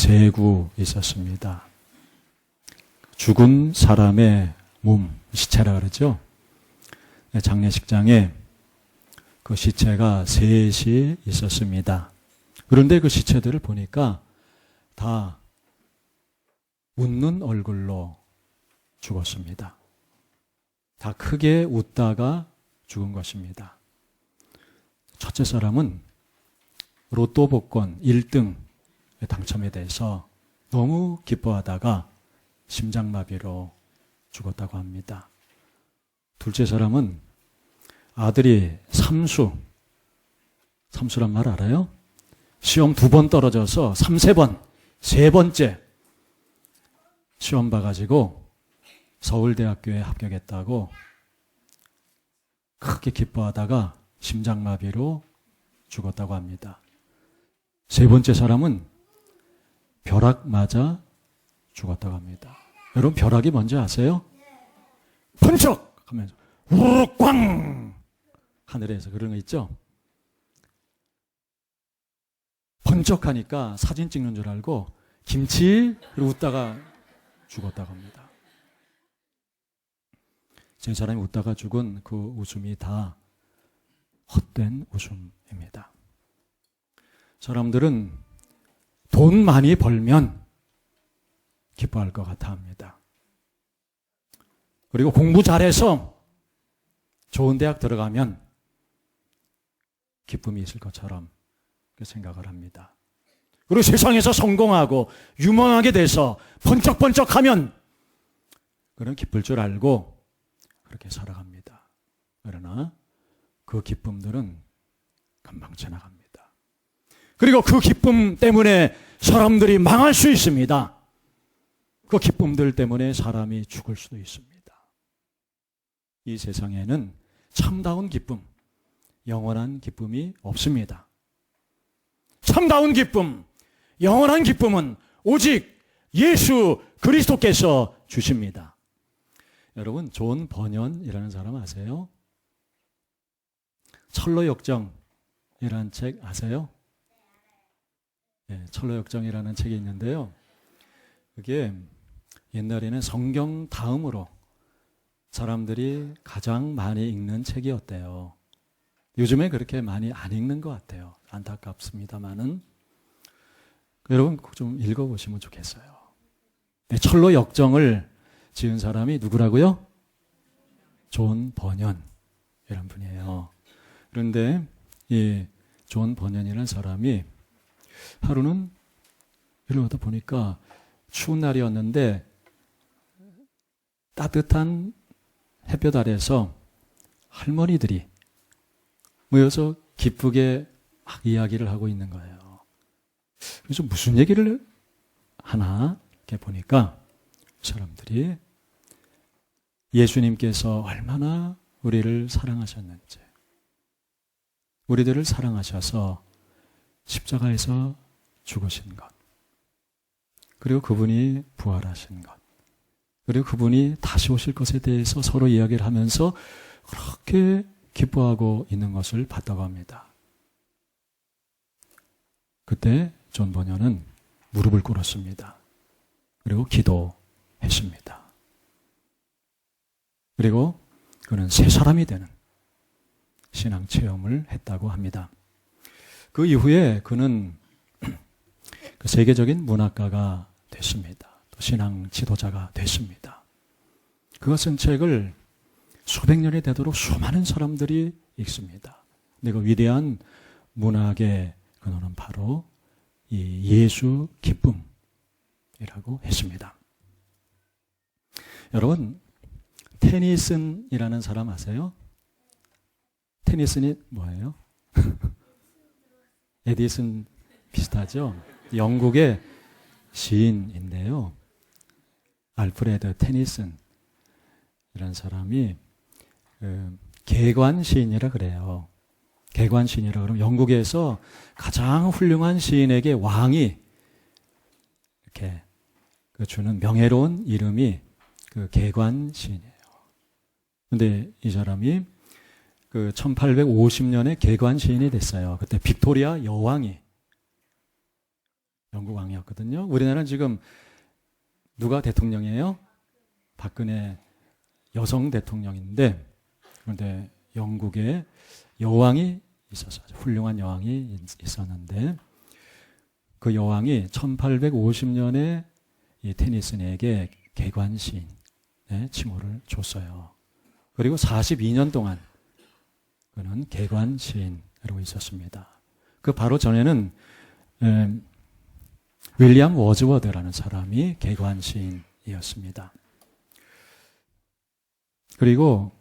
세 구 있었습니다. 죽은 사람의 몸, 시체라 그러죠. 장례식장에 그 시체가 셋이 있었습니다. 그런데 그 시체들을 보니까 다 웃는 얼굴로 죽었습니다. 다 크게 웃다가 죽은 것입니다. 첫째 사람은 로또 복권 1등 당첨에 대해서 너무 기뻐하다가 심장마비로 죽었다고 합니다. 둘째 사람은 아들이 삼수란 말 알아요? 시험 2번 떨어져서 3번, 세 번째 시험 봐가지고 서울대학교에 합격했다고 크게 기뻐하다가 심장마비로 죽었다고 합니다. 세 번째 사람은 벼락 맞아 죽었다고 합니다. 여러분 벼락이 뭔지 아세요? 번쩍 하면서 우르르 꽝 하늘에서 그런 거 있죠? 번쩍하니까 사진 찍는 줄 알고 김치 웃다가 죽었다고 합니다. 세 사람이 웃다가 죽은 그 웃음이 다 헛된 웃음입니다. 사람들은 돈 많이 벌면 기뻐할 것 같아 합니다. 그리고 공부 잘해서 좋은 대학 들어가면 기쁨이 있을 것처럼 생각을 합니다. 그리고 세상에서 성공하고 유명하게 돼서 번쩍번쩍하면 그런 기쁠 줄 알고 그렇게 살아갑니다. 그러나 그 기쁨들은 금방 지나갑니다. 그리고 그 기쁨 때문에 사람들이 망할 수 있습니다. 그 기쁨들 때문에 사람이 죽을 수도 있습니다. 이 세상에는 참다운 기쁨, 영원한 기쁨이 없습니다. 참다운 기쁨, 영원한 기쁨은 오직 예수 그리스도께서 주십니다. 여러분, 존 버년이라는 사람 아세요? 철로역정이라는 책 아세요? 네, 철로역정이라는 책이 있는데요. 그게 옛날에는 성경 다음으로 사람들이 가장 많이 읽는 책이었대요. 요즘에 그렇게 많이 안 읽는 것 같아요. 안타깝습니다만은 여러분 좀 읽어보시면 좋겠어요. 네, 철로 역정을 지은 사람이 누구라고요? 존 버년이라는 분이에요. 그런데 이 존 버년이라는 사람이 하루는 이러다 보니까 추운 날이었는데 따뜻한 햇볕 아래에서 할머니들이 모여서 기쁘게 막 이야기를 하고 있는 거예요. 그래서 무슨 얘기를 하나 이렇게 보니까 사람들이 예수님께서 얼마나 우리를 사랑하셨는지, 우리들을 사랑하셔서 십자가에서 죽으신 것, 그리고 그분이 부활하신 것, 그리고 그분이 다시 오실 것에 대해서 서로 이야기를 하면서 그렇게 기뻐하고 있는 것을 봤다고 합니다. 그때 존 버년은 무릎을 꿇었습니다. 그리고 기도했습니다. 그리고 그는 새 사람이 되는 신앙 체험을 했다고 합니다. 그 이후에 그는 그 세계적인 문학가가 됐습니다. 또 신앙 지도자가 됐습니다. 그가 쓴 책을 수백 년이 되도록 수많은 사람들이 읽습니다. 근데 그 위대한 문학의 근원은 바로 이 예수 기쁨이라고 했습니다. 여러분, 테니슨이라는 사람 아세요? 테니슨이 뭐예요? 에디슨 비슷하죠? 영국의 시인인데요. 알프레드 테니슨이라는 사람이 개관 시인이라 그래요. 개관 시인이라 그러면 영국에서 가장 훌륭한 시인에게 왕이 이렇게 주는 명예로운 이름이 그 개관 시인이에요. 근데 이 사람이 그 1850년에 개관 시인이 됐어요. 그때 빅토리아 여왕이 영국 왕이었거든요. 우리나라는 지금 누가 대통령이에요? 박근혜 여성 대통령인데, 그런데 영국에 여왕이 있었어요. 훌륭한 여왕이 있었는데, 그 여왕이 1850년에 이 테니슨에게 개관시인의 칭호를 줬어요. 그리고 42년 동안 그는 개관시인으로 있었습니다. 그 바로 전에는 윌리엄 워즈워드라는 사람이 개관시인이었습니다. 그리고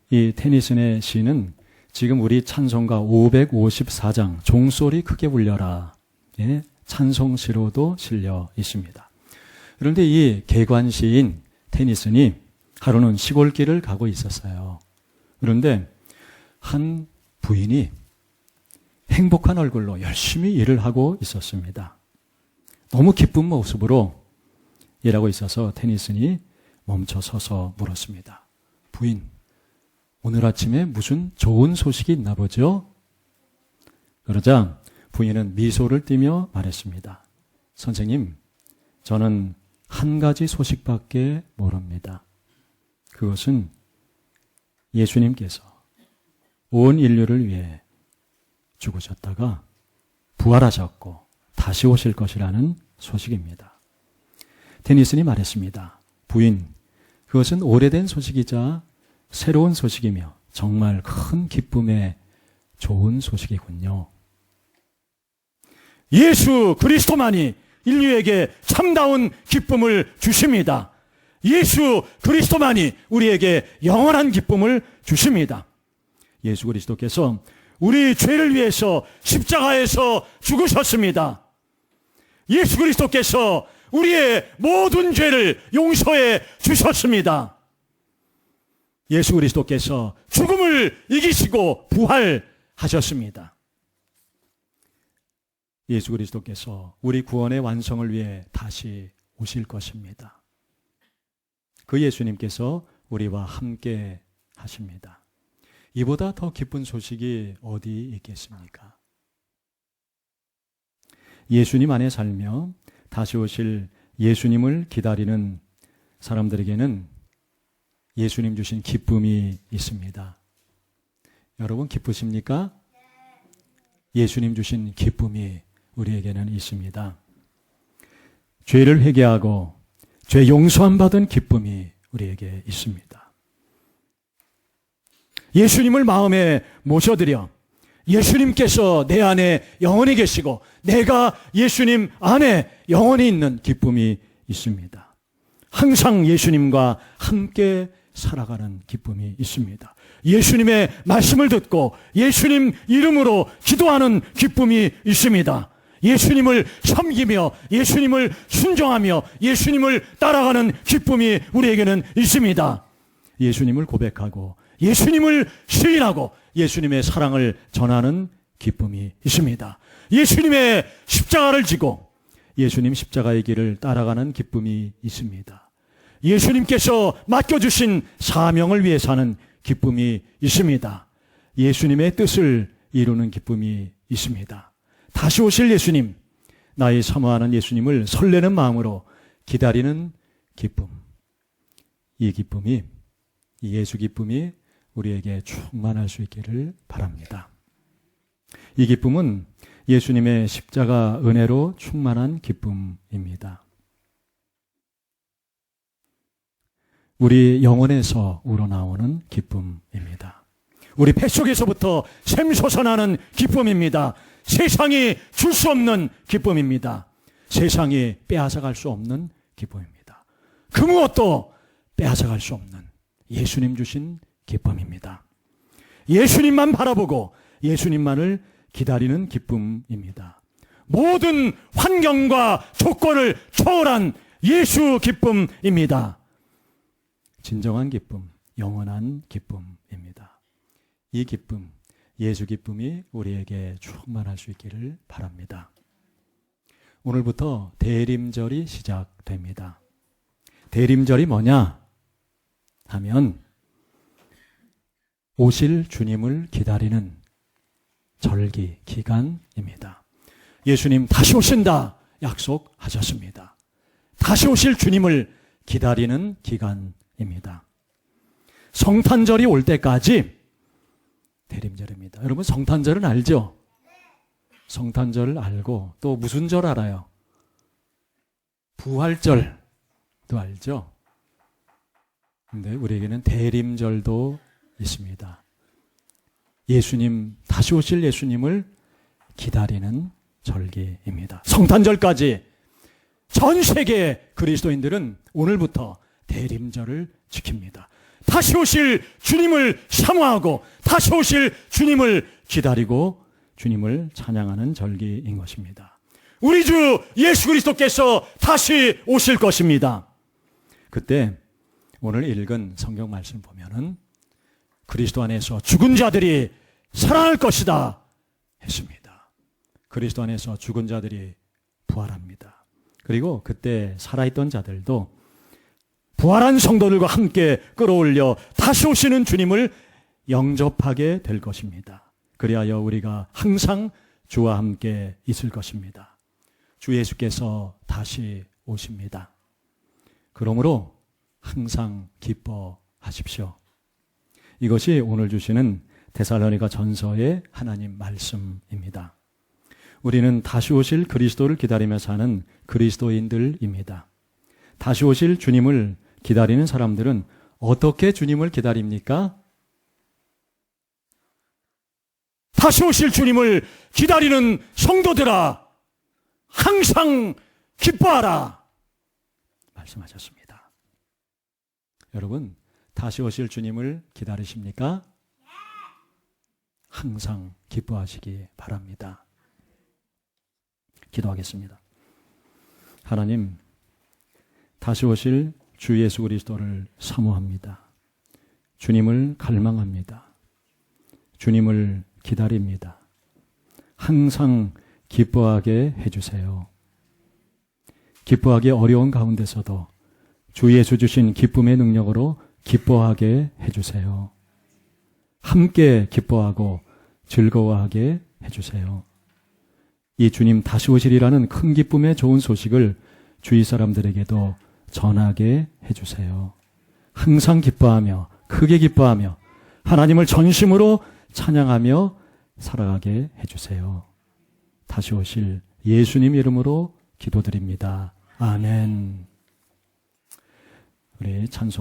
이 테니슨의 시는 지금 우리 찬송가 554장 종소리 크게 울려라 찬송시로도 실려 있습니다. 그런데 이 개관시인 테니슨이 하루는 시골길을 가고 있었어요. 그런데 한 부인이 행복한 얼굴로 열심히 일을 하고 있었습니다. 너무 기쁜 모습으로 일하고 있어서 테니슨이 멈춰 서서 물었습니다. 부인, 오늘 아침에 무슨 좋은 소식이 있나 보죠? 그러자 부인은 미소를 띠며 말했습니다. 선생님, 저는 한 가지 소식밖에 모릅니다. 그것은 예수님께서 온 인류를 위해 죽으셨다가 부활하셨고 다시 오실 것이라는 소식입니다. 테니슨이 말했습니다. 부인, 그것은 오래된 소식이자 새로운 소식이며 정말 큰 기쁨의 좋은 소식이군요. 예수 그리스도만이 인류에게 참다운 기쁨을 주십니다. 예수 그리스도만이 우리에게 영원한 기쁨을 주십니다. 예수 그리스도께서 우리 죄를 위해서 십자가에서 죽으셨습니다. 예수 그리스도께서 우리의 모든 죄를 용서해 주셨습니다. 예수 그리스도께서 죽음을 이기시고 부활하셨습니다. 예수 그리스도께서 우리 구원의 완성을 위해 다시 오실 것입니다. 그 예수님께서 우리와 함께 하십니다. 이보다 더 기쁜 소식이 어디 있겠습니까? 예수님 안에 살며 다시 오실 예수님을 기다리는 사람들에게는 예수님 주신 기쁨이 있습니다. 여러분 기쁘십니까? 예수님 주신 기쁨이 우리에게는 있습니다. 죄를 회개하고 죄 용서함 받은 기쁨이 우리에게 있습니다. 예수님을 마음에 모셔드려 예수님께서 내 안에 영원히 계시고 내가 예수님 안에 영원히 있는 기쁨이 있습니다. 항상 예수님과 함께 살아가는 기쁨이 있습니다. 예수님의 말씀을 듣고 예수님 이름으로 기도하는 기쁨이 있습니다. 예수님을 섬기며 예수님을 순종하며 예수님을 따라가는 기쁨이 우리에게는 있습니다. 예수님을 고백하고 예수님을 시인하고 예수님의 사랑을 전하는 기쁨이 있습니다. 예수님의 십자가를 지고 예수님 십자가의 길을 따라가는 기쁨이 있습니다. 예수님께서 맡겨주신 사명을 위해 사는 기쁨이 있습니다. 예수님의 뜻을 이루는 기쁨이 있습니다. 다시 오실 예수님, 나의 사모하는 예수님을 설레는 마음으로 기다리는 기쁨. 이 기쁨이, 이 예수 기쁨이 우리에게 충만할 수 있기를 바랍니다. 이 기쁨은 예수님의 십자가 은혜로 충만한 기쁨입니다. 우리 영혼에서 우러나오는 기쁨입니다. 우리 뱃속에서부터 샘솟아나는 기쁨입니다. 세상이 줄 수 없는 기쁨입니다. 세상이 빼앗아갈 수 없는 기쁨입니다. 그 무엇도 빼앗아갈 수 없는 예수님 주신 기쁨입니다. 예수님만 바라보고 예수님만을 기다리는 기쁨입니다. 모든 환경과 조건을 초월한 예수 기쁨입니다. 진정한 기쁨, 영원한 기쁨입니다. 이 기쁨, 예수 기쁨이 우리에게 충만할 수 있기를 바랍니다. 오늘부터 대림절이 시작됩니다. 대림절이 뭐냐 하면 오실 주님을 기다리는 절기 기간입니다. 예수님 다시 오신다 약속하셨습니다. 다시 오실 주님을 기다리는 기간입니다. 성탄절이 올 때까지 대림절입니다. 여러분 성탄절은 알죠? 성탄절을 알고 또 무슨 절 알아요? 부활절도 알죠? 근데 우리에게는 대림절도 있습니다. 예수님, 다시 오실 예수님을 기다리는 절기입니다. 성탄절까지 전 세계 그리스도인들은 오늘부터 대림절을 지킵니다. 다시 오실 주님을 사모하고 다시 오실 주님을 기다리고 주님을 찬양하는 절기인 것입니다. 우리 주 예수 그리스도께서 다시 오실 것입니다. 그때 오늘 읽은 성경 말씀 보면은 그리스도 안에서 죽은 자들이 살아날 것이다 했습니다. 그리스도 안에서 죽은 자들이 부활합니다. 그리고 그때 살아있던 자들도 부활한 성도들과 함께 끌어올려 다시 오시는 주님을 영접하게 될 것입니다. 그리하여 우리가 항상 주와 함께 있을 것입니다. 주 예수께서 다시 오십니다. 그러므로 항상 기뻐하십시오. 이것이 오늘 주시는 데살로니가 전서의 하나님 말씀입니다. 우리는 다시 오실 그리스도를 기다리며 사는 그리스도인들입니다. 다시 오실 주님을 기다리는 사람들은 어떻게 주님을 기다립니까? 다시 오실 주님을 기다리는 성도들아, 항상 기뻐하라 말씀하셨습니다. 여러분, 다시 오실 주님을 기다리십니까? 항상 기뻐하시기 바랍니다. 기도하겠습니다. 하나님, 다시 오실 주 예수 그리스도를 사모합니다. 주님을 갈망합니다. 주님을 기다립니다. 항상 기뻐하게 해주세요. 기뻐하기 어려운 가운데서도 주 예수 주신 기쁨의 능력으로 기뻐하게 해주세요. 함께 기뻐하고 즐거워하게 해주세요. 이 주님 다시 오시리라는 큰 기쁨의 좋은 소식을 주위 사람들에게도 전하게 해주세요. 항상 기뻐하며 크게 기뻐하며 하나님을 전심으로 찬양하며 살아가게 해주세요. 다시 오실 예수님 이름으로 기도드립니다. 아멘. 우리 찬송